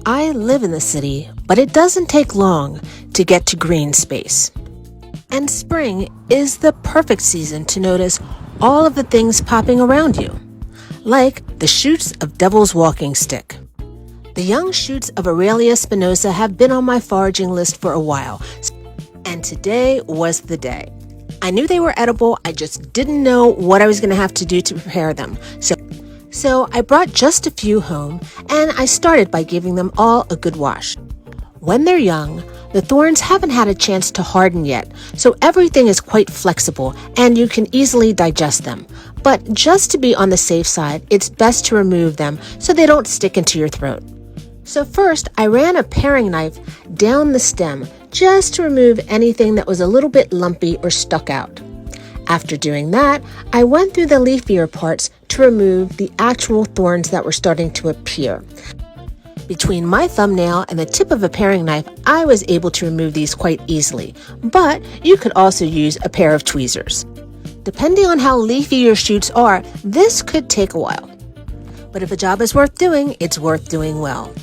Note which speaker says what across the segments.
Speaker 1: I live in the city, but it doesn't take long to get to green space. And spring is the perfect season to notice all of the things popping around you, like the shoots of Devil's Walking Stick. The young shoots of Aralia spinosa have been on my foraging list for a while, and today was the day. I knew they were edible, I just didn't know what I was going to have to do to prepare them. So I brought just a few home, and I started by giving them all a good wash. When they're young, the thorns haven't had a chance to harden yet, so everything is quite flexible and you can easily digest them. But just to be on the safe side, it's best to remove them so they don't stick into your throat. So first, I ran a paring knife down the stem just to remove anything that was a little bit lumpy or stuck out. After doing that, I went through the leafier parts to remove the actual thorns that were starting to appear. Between my thumbnail and the tip of a paring knife, I was able to remove these quite easily, but you could also use a pair of tweezers. Depending on how leafy your shoots are, this could take a while. But if a job is worth doing, it's worth doing well.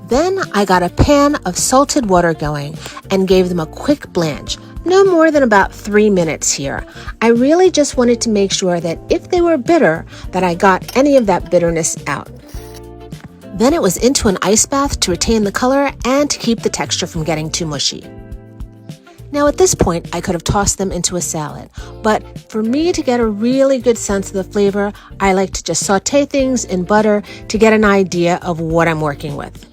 Speaker 1: Then I got a pan of salted water going and gave them a quick blanch, no more than about 3 minutes here. I really just wanted to make sure that if they were bitter, that I got any of that bitterness out. Then it was into an ice bath to retain the color and to keep the texture from getting too mushy. Now at this point, I could have tossed them into a salad, but for me to get a really good sense of the flavor, I like to just saute things in butter to get an idea of what I'm working with.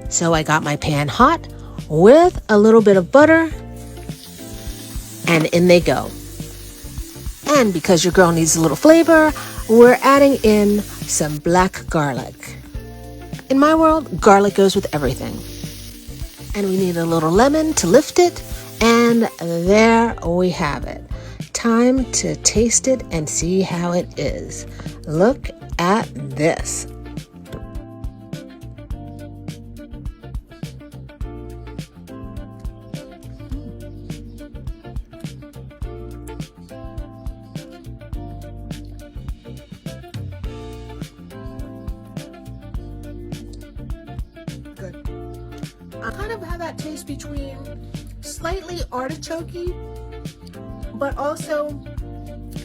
Speaker 1: So I got my pan hot with a little bit of butter, and in they go. And because your girl needs a little flavor, we're adding in some black garlic. In my world, garlic goes with everything. And we need a little lemon to lift it, and there we have it. Time to taste it and see how it is. Look at this. Good. I kind of have that taste between slightly artichokey, but also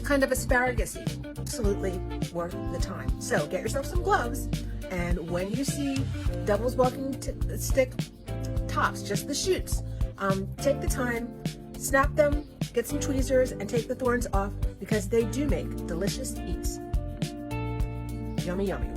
Speaker 1: kind of asparagus-y. Absolutely worth the time. So get yourself some gloves, and when you see Devil's Walking Stick tops, just the shoots, take the time, snap them, get some tweezers, and take the thorns off because they do make delicious eats. Yummy, yummy.